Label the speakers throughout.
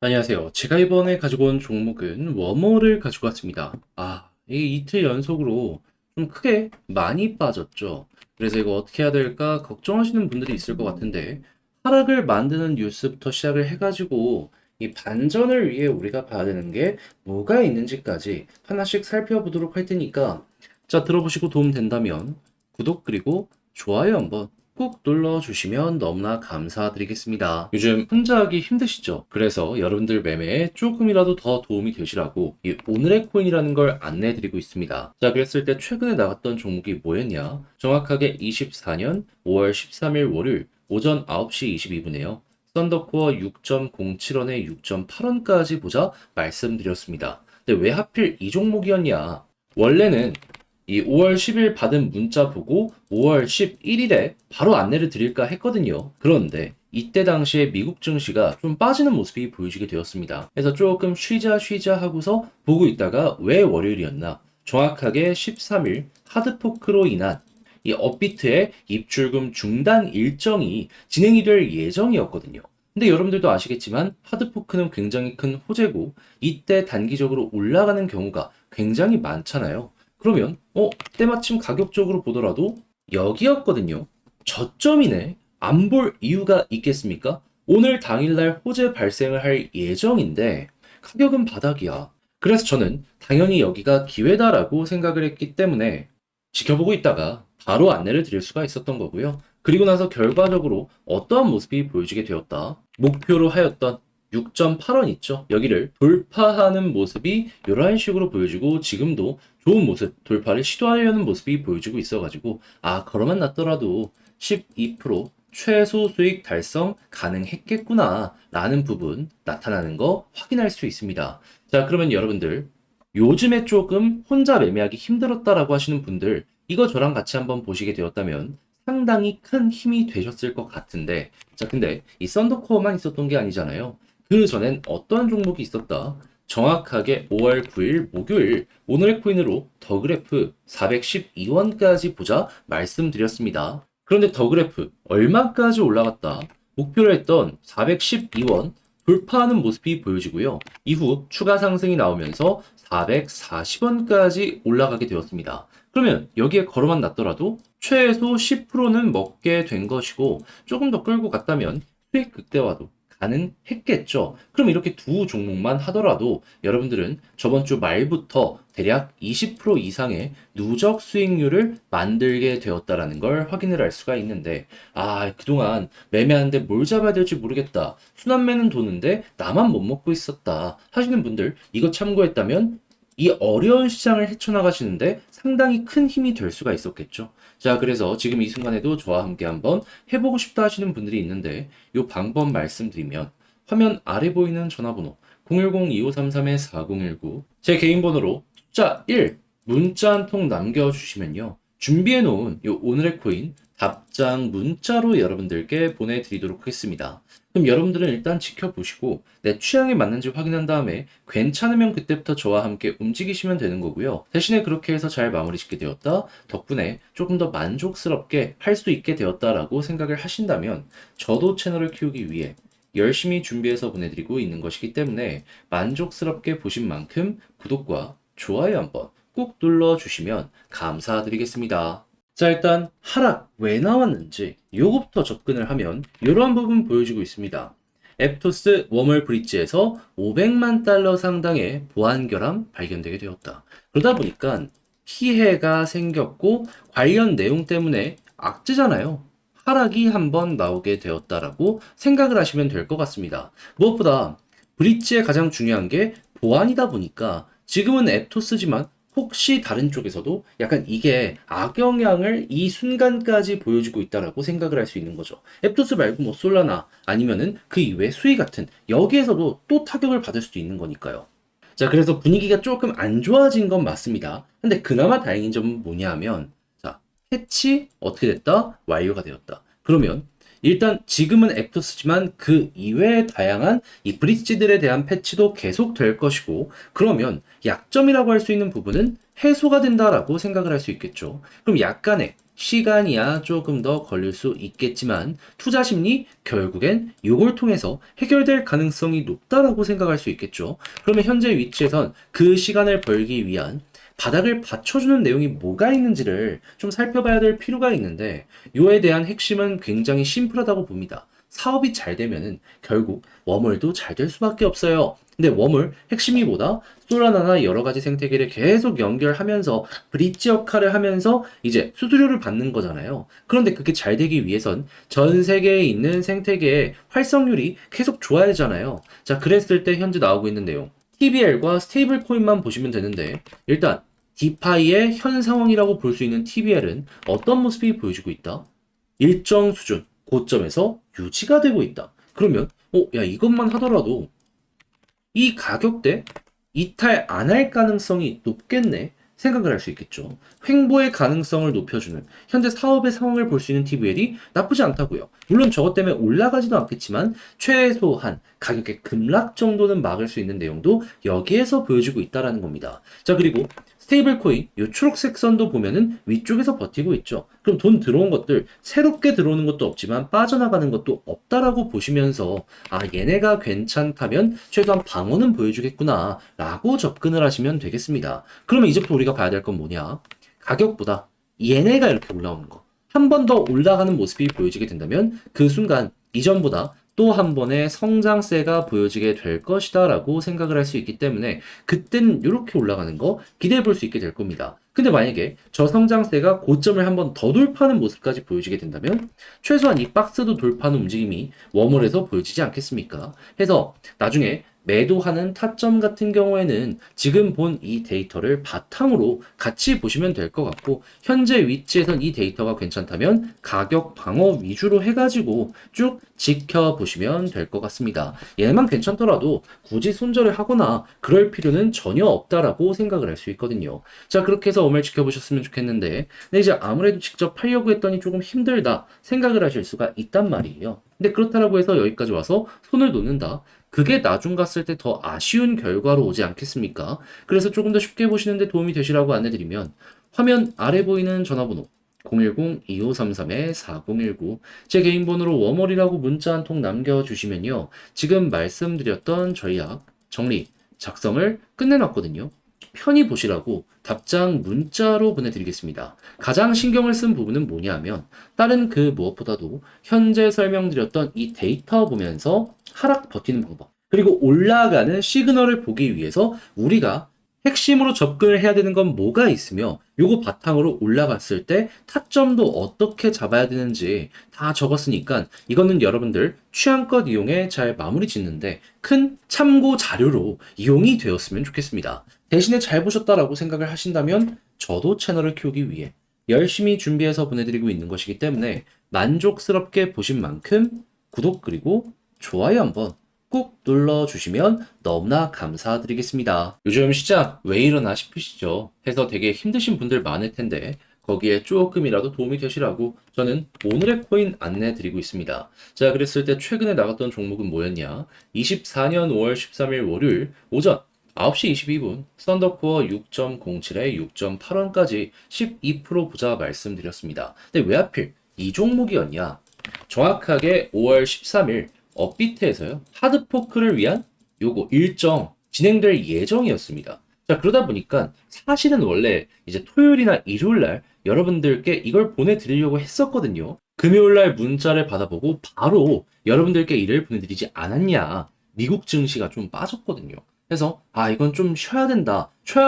Speaker 1: 안녕하세요. 제가 이번에 가지고 온 종목은 워머를 가지고 왔습니다. 이 이틀 연속으로 좀 크게 많이 빠졌죠. 그래서 이거 어떻게 해야 될까 걱정하시는 분들이 있을 것 같은데, 하락을 만드는 뉴스부터 시작을 해가지고 이 반전을 위해 우리가 봐야 되는 게 뭐가 있는지까지 하나씩 살펴보도록 할 테니까, 자, 들어보시고 도움 된다면 구독 그리고 좋아요 한번 꾹 눌러주시면 너무나 감사드리겠습니다. 요즘 혼자 하기 힘드시죠? 그래서 여러분들 매매에 조금이라도 더 도움이 되시라고 이 오늘의 코인이라는 걸 안내해드리고 있습니다. 자, 그랬을 때 최근에 나갔던 종목이 뭐였냐? 정확하게 24년 5월 13일 월요일 오전 9시 22분에요. 썬더코어 6.07원에 6.8원까지 보자 말씀드렸습니다. 근데 왜 하필 이 종목이었냐? 원래는 이 5월 10일 받은 문자 보고 5월 11일에 바로 안내를 드릴까 했거든요. 그런데 이때 당시에 미국 증시가 좀 빠지는 모습이 보여지게 되었습니다. 그래서 조금 쉬자 하고서 보고 있다가 왜 월요일이었나? 정확하게 13일 하드포크로 인한 이 업비트의 입출금 중단 일정이 진행이 될 예정이었거든요. 근데 여러분들도 아시겠지만 하드포크는 굉장히 큰 호재고 이때 단기적으로 올라가는 경우가 굉장히 많잖아요. 그러면 때마침 가격적으로 보더라도 여기였거든요. 저점이네. 안 볼 이유가 있겠습니까? 오늘 당일날 호재 발생을 할 예정인데 가격은 바닥이야. 그래서 저는 당연히 여기가 기회다라고 생각을 했기 때문에 지켜보고 있다가 바로 안내를 드릴 수가 있었던 거고요. 그리고 나서 결과적으로 어떠한 모습이 보여지게 되었다. 목표로 하였던 6.8원 있죠. 여기를 돌파하는 모습이 이런 식으로 보여지고 지금도 좋은 모습, 돌파를 시도하려는 모습이 보여지고 있어가지고 걸어만 놨더라도 12% 최소 수익 달성 가능했겠구나 라는 부분 나타나는 거 확인할 수 있습니다. 자, 그러면 여러분들 요즘에 조금 혼자 매매하기 힘들었다라고 하시는 분들 이거 저랑 같이 한번 보시게 되었다면 상당히 큰 힘이 되셨을 것 같은데, 자, 근데 이 썬더코어만 있었던 게 아니잖아요. 그 전엔 어떤 종목이 있었다? 정확하게 5월 9일 목요일 오늘의 코인으로 더그래프 412원까지 보자 말씀드렸습니다. 그런데 더그래프 얼마까지 올라갔다? 목표로 했던 412원 돌파하는 모습이 보여지고요. 이후 추가 상승이 나오면서 440원까지 올라가게 되었습니다. 그러면 여기에 걸어만 놨더라도 최소 10%는 먹게 된 것이고 조금 더 끌고 갔다면 수익 극대화도 가능했겠죠. 그럼 이렇게 두 종목만 하더라도 여러분들은 저번 주 말부터 대략 20% 이상의 누적 수익률을 만들게 되었다라는 걸 확인을 할 수가 있는데, 그동안 매매하는데 뭘 잡아야 될지 모르겠다. 순환매는 도는데 나만 못 먹고 있었다 하시는 분들 이거 참고했다면 이 어려운 시장을 헤쳐나가시는데 상당히 큰 힘이 될 수가 있었겠죠. 자, 그래서 지금 이 순간에도 저와 함께 한번 해보고 싶다 하시는 분들이 있는데 이 방법 말씀드리면 화면 아래 보이는 전화번호 010-2533-4019 제 개인 번호로 숫자 1 문자 한 통 남겨주시면요. 준비해놓은 이 오늘의 코인 답장 문자로 여러분들께 보내드리도록 하겠습니다. 그럼 여러분들은 일단 지켜보시고 내 취향에 맞는지 확인한 다음에 괜찮으면 그때부터 저와 함께 움직이시면 되는 거고요. 대신에 그렇게 해서 잘 마무리 짓게 되었다. 덕분에 조금 더 만족스럽게 할 수 있게 되었다라고 생각을 하신다면 저도 채널을 키우기 위해 열심히 준비해서 보내드리고 있는 것이기 때문에 만족스럽게 보신 만큼 구독과 좋아요 한번 꾹 눌러주시면 감사드리겠습니다. 자, 일단 하락 왜 나왔는지 요거부터 접근을 하면 이러한 부분 보여지고 있습니다. 앱토스 워멀 브릿지에서 500만 달러 상당의 보안 결함 발견되게 되었다. 그러다 보니까 피해가 생겼고 관련 내용 때문에 악재잖아요. 하락이 한번 나오게 되었다라고 생각을 하시면 될 것 같습니다. 무엇보다 브릿지의 가장 중요한 게 보안이다 보니까 지금은 앱토스지만 혹시 다른 쪽에서도 약간 이게 악영향을 이 순간까지 보여주고 있다라고 생각을 할 수 있는 거죠. 앱토스 말고 뭐 솔라나 아니면은 그 이외에 수위 같은 여기에서도 또 타격을 받을 수도 있는 거니까요. 자, 그래서 분위기가 조금 안 좋아진 건 맞습니다. 근데 그나마 다행인 점은 뭐냐 하면 자, 패치 어떻게 됐다? 완료가 되었다. 그러면 일단 지금은 앱토스지만 그 이외의 다양한 이 브릿지들에 대한 패치도 계속 될 것이고, 그러면 약점이라고 할 수 있는 부분은 해소가 된다라고 생각을 할 수 있겠죠. 그럼 약간의 시간이야 조금 더 걸릴 수 있겠지만 투자 심리 결국엔 이걸 통해서 해결될 가능성이 높다라고 생각할 수 있겠죠. 그러면 현재 위치에선 그 시간을 벌기 위한 바닥을 받쳐주는 내용이 뭐가 있는지를 좀 살펴봐야 될 필요가 있는데 이에 대한 핵심은 굉장히 심플하다고 봅니다. 사업이 잘 되면은 결국 웜월도 잘 될 수밖에 없어요. 근데 웜월 핵심이 뭐다? 솔라나나 여러 가지 생태계를 계속 연결하면서 브릿지 역할을 하면서 이제 수수료를 받는 거잖아요. 그런데 그게 잘 되기 위해선 전 세계에 있는 생태계의 활성률이 계속 좋아야 되잖아요. 자, 그랬을 때 현재 나오고 있는 내용. TBL과 스테이블 코인만 보시면 되는데 일단 디파이의 현 상황이라고 볼 수 있는 TBL은 어떤 모습이 보여주고 있다? 일정 수준, 고점에서 유지가 되고 있다. 그러면 야 이것만 하더라도 이 가격대 이탈 안 할 가능성이 높겠네 생각을 할 수 있겠죠. 횡보의 가능성을 높여주는 현재 사업의 상황을 볼 수 있는 TVL이 나쁘지 않다고요. 물론 저것 때문에 올라가지도 않겠지만 최소한 가격의 급락 정도는 막을 수 있는 내용도 여기에서 보여주고 있다라는 겁니다. 자, 그리고 스테이블 코인 이 초록색 선도 보면은 위쪽에서 버티고 있죠. 그럼 돈 들어온 것들 새롭게 들어오는 것도 없지만 빠져나가는 것도 없다라고 보시면서 얘네가 괜찮다면 최소한 방어는 보여주겠구나 라고 접근을 하시면 되겠습니다. 그러면 이제부터 우리가 봐야 될 건 뭐냐? 가격보다 얘네가 이렇게 올라오는 거. 한 번 더 올라가는 모습이 보여지게 된다면 그 순간 이전보다 또 한 번의 성장세가 보여지게 될 것이다 라고 생각을 할 수 있기 때문에 그때는 이렇게 올라가는 거 기대해 볼 수 있게 될 겁니다. 근데 만약에 저 성장세가 고점을 한 번 더 돌파하는 모습까지 보여지게 된다면 최소한 이 박스도 돌파하는 움직임이 웜홀에서 보여지지 않겠습니까? 해서 나중에 매도하는 타점 같은 경우에는 지금 본 이 데이터를 바탕으로 같이 보시면 될 것 같고 현재 위치에선 이 데이터가 괜찮다면 가격 방어 위주로 해가지고 쭉 지켜보시면 될 것 같습니다. 얘만 괜찮더라도 굳이 손절을 하거나 그럴 필요는 전혀 없다라고 생각을 할 수 있거든요. 자, 그렇게 해서 웜을 지켜보셨으면 좋겠는데 근데 이제 아무래도 직접 팔려고 했더니 조금 힘들다 생각을 하실 수가 있단 말이에요. 근데 그렇다라고 해서 여기까지 와서 손을 놓는다. 그게 나중 갔을 때 더 아쉬운 결과로 오지 않겠습니까? 그래서 조금 더 쉽게 보시는데 도움이 되시라고 안내드리면 화면 아래 보이는 전화번호 010-2533-4019 제 개인 번호로 워머리라고 문자 한 통 남겨주시면요. 지금 말씀드렸던 전략 정리, 작성을 끝내놨거든요. 편히 보시라고 답장 문자로 보내드리겠습니다. 가장 신경을 쓴 부분은 뭐냐면 다른 그 무엇보다도 현재 설명드렸던 이 데이터 보면서 하락 버티는 방법 그리고 올라가는 시그널을 보기 위해서 우리가 핵심으로 접근을 해야 되는 건 뭐가 있으며 요거 바탕으로 올라갔을 때 타점도 어떻게 잡아야 되는지 다 적었으니까 이거는 여러분들 취향껏 이용해 잘 마무리 짓는데 큰 참고 자료로 이용이 되었으면 좋겠습니다. 대신에 잘 보셨다라고 생각을 하신다면 저도 채널을 키우기 위해 열심히 준비해서 보내드리고 있는 것이기 때문에 만족스럽게 보신 만큼 구독 그리고 좋아요 한번 꼭 눌러주시면 너무나 감사드리겠습니다. 요즘 시작 왜 이러나 싶으시죠? 해서 되게 힘드신 분들 많을 텐데 거기에 조금이라도 도움이 되시라고 저는 오늘의 코인 안내 드리고 있습니다. 자, 그랬을 때 최근에 나갔던 종목은 뭐였냐? 24년 5월 13일 월요일 오전 9시 22분 썬더코어 6.07에 6.8원까지 12% 보자 말씀드렸습니다. 근데 왜 하필 이 종목이었냐? 정확하게 5월 13일 업비트에서요. 하드포크를 위한 요거 일정 진행될 예정이었습니다. 자, 그러다 보니까 사실은 원래 이제 토요일이나 일요일 날 여러분들께 이걸 보내드리려고 했었거든요. 금요일 날 문자를 받아보고 바로 여러분들께 이를 보내드리지 않았냐. 미국 증시가 좀 빠졌거든요. 그래서 이건 좀 쉬어야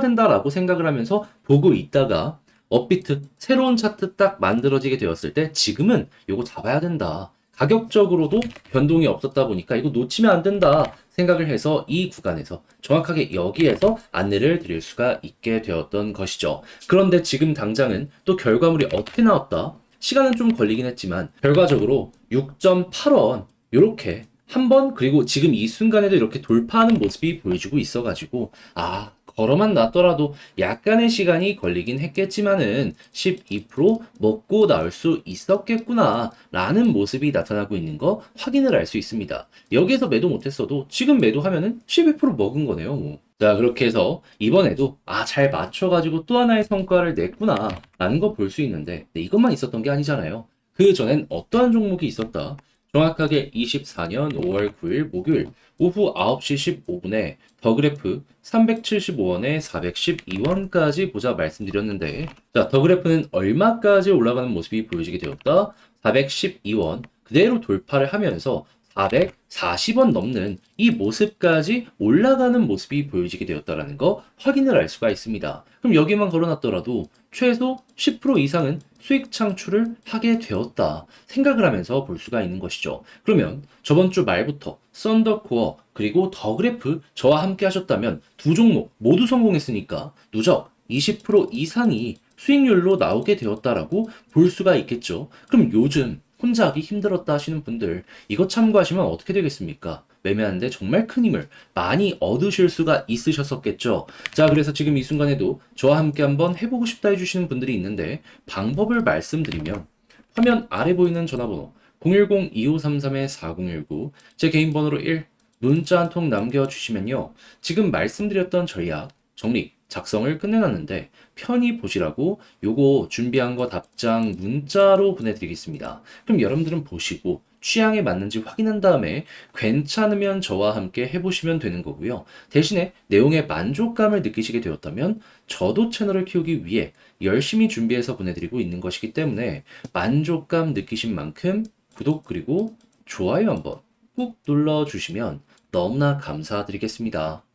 Speaker 1: 된다라고 생각을 하면서 보고 있다가 업비트 새로운 차트 딱 만들어지게 되었을 때 지금은 요거 잡아야 된다. 가격적으로도 변동이 없었다 보니까 이거 놓치면 안 된다 생각을 해서 이 구간에서 정확하게 여기에서 안내를 드릴 수가 있게 되었던 것이죠. 그런데 지금 당장은 또 결과물이 어떻게 나왔다? 시간은 좀 걸리긴 했지만 결과적으로 6.8원 이렇게 한번 그리고 지금 이 순간에도 이렇게 돌파하는 모습이 보여주고 있어가지고 걸어만 놨더라도 약간의 시간이 걸리긴 했겠지만은 12% 먹고 나올 수 있었겠구나 라는 모습이 나타나고 있는 거 확인을 할 수 있습니다. 여기에서 매도 못했어도 지금 매도하면은 12% 먹은 거네요. 뭐. 자, 그렇게 해서 이번에도 잘 맞춰가지고 또 하나의 성과를 냈구나 라는 거 볼 수 있는데 네, 이것만 있었던 게 아니잖아요. 그 전엔 어떠한 종목이 있었다? 정확하게 24년 5월 9일 목요일 오후 9시 15분에 더그래프 375원에 412원까지 보자 말씀드렸는데 자, 더그래프는 얼마까지 올라가는 모습이 보여지게 되었다? 412원 그대로 돌파를 하면서 440원 넘는 이 모습까지 올라가는 모습이 보여지게 되었다라는 거 확인을 할 수가 있습니다. 그럼 여기만 걸어놨더라도 최소 10% 이상은 수익 창출을 하게 되었다 생각을 하면서 볼 수가 있는 것이죠. 그러면 저번 주 말부터 썬더코어 그리고 더그래프 저와 함께 하셨다면 두 종목 모두 성공했으니까 누적 20% 이상이 수익률로 나오게 되었다라고 볼 수가 있겠죠. 그럼 요즘 혼자 하기 힘들었다 하시는 분들 이거 참고하시면 어떻게 되겠습니까? 매매하는데 정말 큰 힘을 많이 얻으실 수가 있으셨었겠죠. 자, 그래서 지금 이 순간에도 저와 함께 한번 해보고 싶다 해주시는 분들이 있는데 방법을 말씀드리면 화면 아래 보이는 전화번호 010-2533-4019 제 개인 번호로 1 문자 한 통 남겨주시면요. 지금 말씀드렸던 전략 정리 작성을 끝내놨는데 편히 보시라고 요거 준비한 거 답장 문자로 보내드리겠습니다. 그럼 여러분들은 보시고 취향에 맞는지 확인한 다음에 괜찮으면 저와 함께 해보시면 되는 거고요. 대신에 내용에 만족감을 느끼시게 되었다면 저도 채널을 키우기 위해 열심히 준비해서 보내드리고 있는 것이기 때문에 만족감 느끼신 만큼 구독 그리고 좋아요 한번 꾹 눌러주시면 너무나 감사드리겠습니다.